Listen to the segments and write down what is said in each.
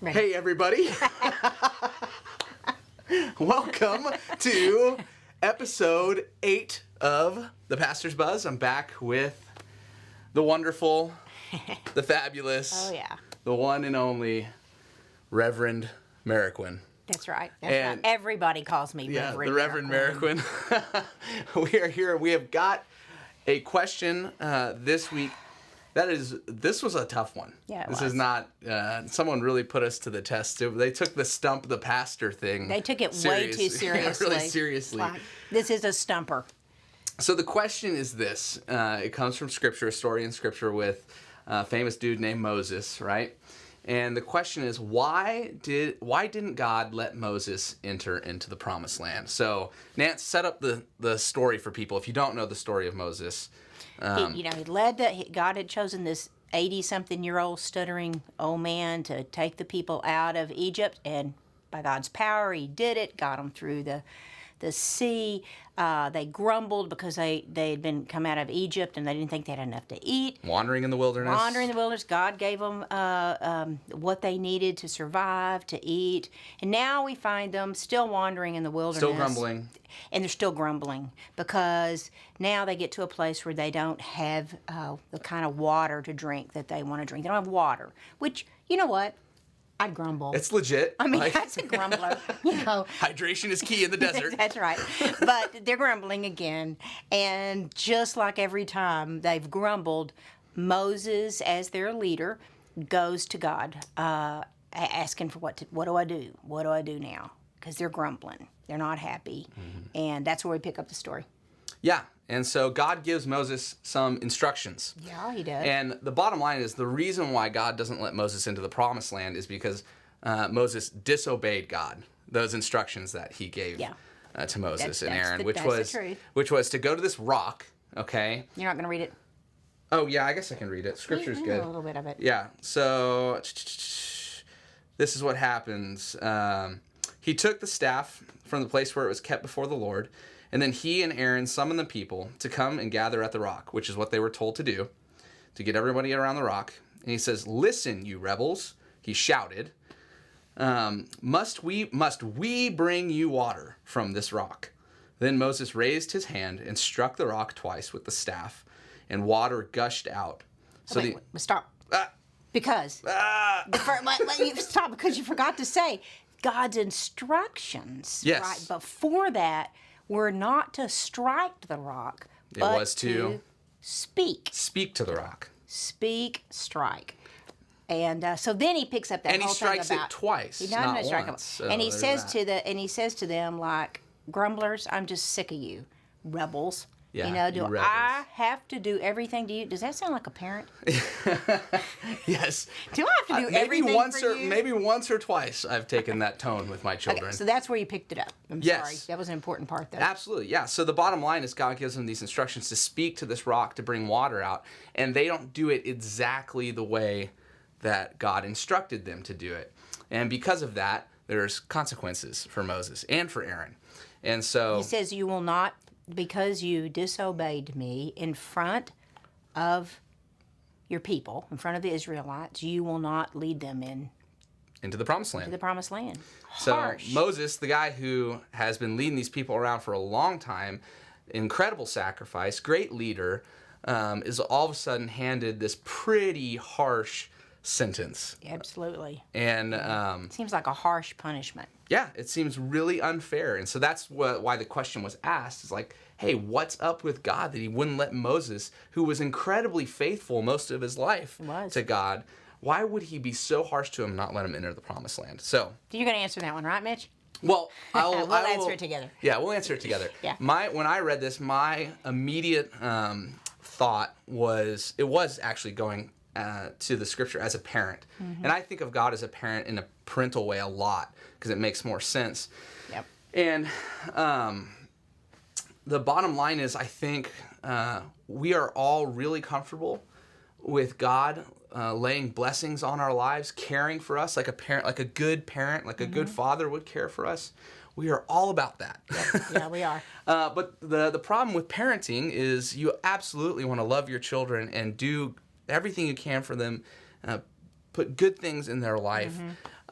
Ready. Hey, everybody. Welcome to episode 8 of The Pastor's Buzz. I'm back with the wonderful, the fabulous, the one and only Reverend Mariquin. That's right. That's right. Everybody calls me Reverend. The Reverend Mariquin. We are here. We have got a question this week. This was a tough one. Yeah, This is not, someone really put us to the test. They took the stump the pastor thing. They took it way too seriously. Yeah, really seriously. Like, this is a stumper. So the question is this. It comes from Scripture, a story in Scripture with a famous dude named Moses, right? And the question is, why didn't God let Moses enter into the promised land? So, Nance, set up the story for people. If you don't know the story of Moses. God had chosen this 80-something-year-old stuttering old man to take the people out of Egypt, and by God's power, he did it, got them through the sea. They grumbled because they had been come out of Egypt and they didn't think they had enough to eat. Wandering in the wilderness. God gave them what they needed to survive, to eat. And now we find them still wandering in the wilderness. Still grumbling. And they're still grumbling because now they get to a place where they don't have the kind of water to drink that they want to drink. They don't have water, which, you know what? I'd grumble. It's legit. I mean, that's a grumbler, Hydration is key in the desert. That's right. But they're grumbling again. And just like every time they've grumbled, Moses, as their leader, goes to God, asking for what do I do? What do I do now? Because they're grumbling. They're not happy. Mm-hmm. And that's where we pick up the story. Yeah. And so God gives Moses some instructions. Yeah, he does. And the bottom line is the reason why God doesn't let Moses into the promised land is because Moses disobeyed God, those instructions that he gave to Moses and Aaron, which was to go to this rock, okay? You're not going to read it? Oh, yeah, I guess I can read it. Scripture's good. A little bit of it. Yeah, so this is what happens. He took the staff from the place where it was kept before the Lord, and then he and Aaron summoned the people to come and gather at the rock, which is what they were told to do, to get everybody around the rock. And he says, "Listen, you rebels," he shouted, must we bring you water from this rock?" Then Moses raised his hand and struck the rock twice with the staff, and water gushed out. So stop. Because stop, because you forgot to say God's instructions. Yes. Right before that were not to strike the rock, but was to speak. Speak to the rock. Speak, strike. And so then he picks up that whole thing about... And he strikes it twice, not once. So and he says to them, like, grumblers, I'm just sick of you, rebels. Yeah, do I have to do everything to you? Does that sound like a parent? Yes. Do I have to do everything for you? Maybe once or twice I've taken that tone with my children. Okay, so that's where you picked it up. I'm sorry. That was an important part, though. Absolutely, yeah. So the bottom line is God gives them these instructions to speak to this rock to bring water out, and they don't do it exactly the way that God instructed them to do it. And because of that, there's consequences for Moses and for Aaron. And so... He says, you will not... Because you disobeyed me in front of your people, in front of the Israelites, you will not lead them into the promised land. Into the promised land. Harsh. So Moses, the guy who has been leading these people around for a long time, incredible sacrifice, great leader, is all of a sudden handed this pretty harsh sentence. Absolutely. And seems like a harsh punishment. Yeah, it seems really unfair. And so that's why the question was asked, is like, hey, what's up with God that he wouldn't let Moses, who was incredibly faithful most of his life to God, why would he be so harsh to him and not let him enter the promised land? So you're going to answer that one, right, Mitch? Well, we'll answer it together. Yeah, we'll answer it together. Yeah. When I read this, my immediate thought was, it was actually going to the scripture as a parent. Mm-hmm. And I think of God as a parent in a parental way a lot because it makes more sense. Yep. And the bottom line is, I think we are all really comfortable with God laying blessings on our lives, caring for us like a parent, like a good parent, like a good father would care for us. We are all about that. Yeah, we are. But the problem with parenting is you absolutely want to love your children and do everything you can for them, put good things in their life.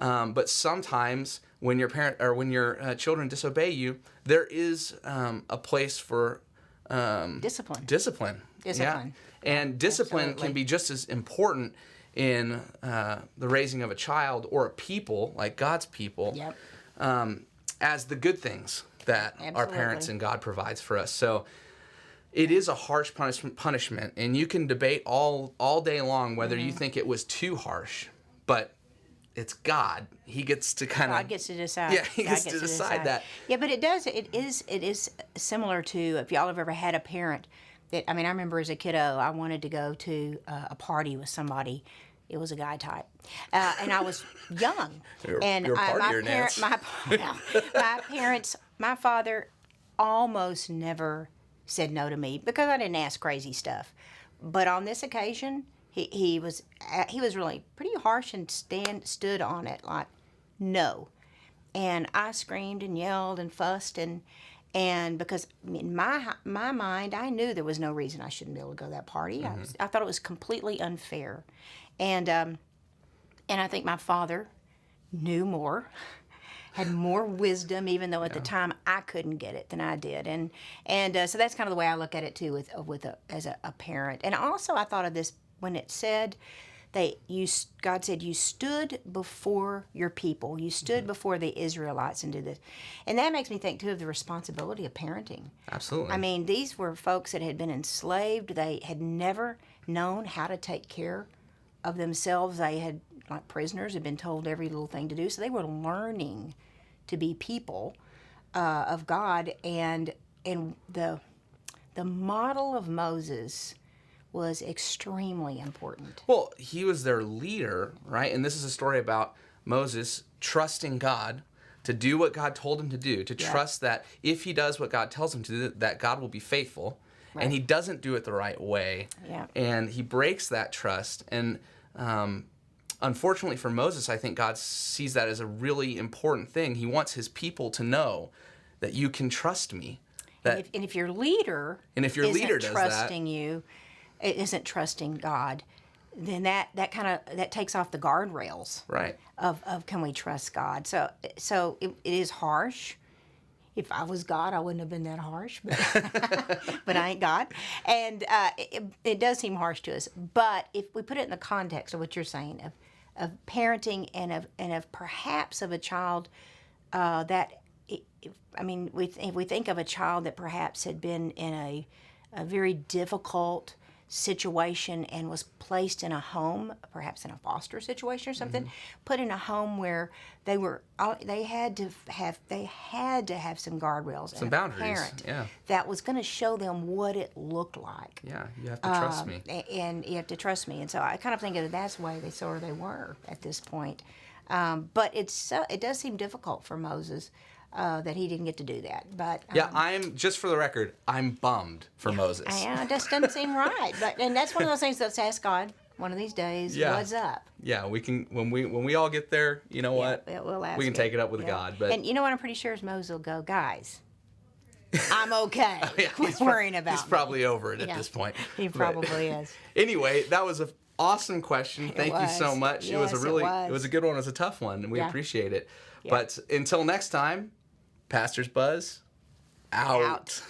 But sometimes when your parent or when your children disobey you, there is a place for Discipline. Discipline. Discipline. Yeah. And discipline Absolutely. can be just as important in the raising of a child or a people, like God's people, Yep. as the good things that our Absolutely. parents and God provides for us. So it is a harsh punishment, and you can debate all day long whether you think it was too harsh, but it's God. He gets to kind of God gets to decide. Yeah, he God gets to decide that. Yeah, but it is similar to if y'all have ever had a parent that, I mean, I remember as a kiddo, I wanted to go to a party with somebody. It was a guy type, and I was young. And you're a my partier, Nance. my parents, my father almost never said no to me because I didn't ask crazy stuff. But on this occasion, he was really pretty harsh and stood on it like no, and I screamed and yelled and fussed and because in my mind I knew there was no reason I shouldn't be able to go to that party. I thought it was completely unfair, and I think my father knew more, had more wisdom, even though at the time I couldn't get it than I did, and so that's kind of the way I look at it too, as a parent. And also I thought of this when it said God said you stood before your people, you stood before the Israelites and did this, and that makes me think too of the responsibility of parenting. Absolutely. I mean, these were folks that had been enslaved. They had never known how to take care of themselves. They had, like prisoners, had been told every little thing to do. So they were learning to be people of God. And the model of Moses was extremely important. Well, he was their leader, right? And this is a story about Moses trusting God to do what God told him to do, to trust that if he does what God tells him to do, that God will be faithful. Right. And he doesn't do it the right way. Yeah. And he breaks that trust. And unfortunately for Moses, I think God sees that as a really important thing. He wants his people to know that you can trust me. That And if your leader leader does that, trusting you, it isn't trusting God, then that takes off the guardrails right. of can we trust God. So it is harsh. If I was God, I wouldn't have been that harsh, but, but I ain't God. And it does seem harsh to us. But if we put it in the context of what you're saying, of parenting and of perhaps of a child if we think of a child that perhaps had been in a very difficult situation and was placed in a home, perhaps in a foster situation or something, put in a home where they had to have some guardrails, Some and boundaries, a parent yeah. that was going to show them what it looked like. Yeah, you have to trust me. And you have to trust me. And so I kind of think of that's the way they were at this point. But it does seem difficult for Moses that he didn't get to do that. But Yeah, I'm just for the record, I'm bummed for Moses. it just doesn't seem right. And that's one of those things. Let's ask God one of these days. Yeah. What's up? Yeah, we can when we all get there. You know what? We'll ask we can take it up with Yeah. God. But and you know what? I'm pretty sure is Moses will go, guys. I'm okay. yeah, Quit worrying about he's me. probably over it at Yeah, this point. He But probably is. Anyway, that was an awesome question. Thank you so was. much. It was Yes, a really it was. a good one. It was a tough one, and we Yeah. appreciate it. Yeah. But until next time, Pastor's Buzz out. Out.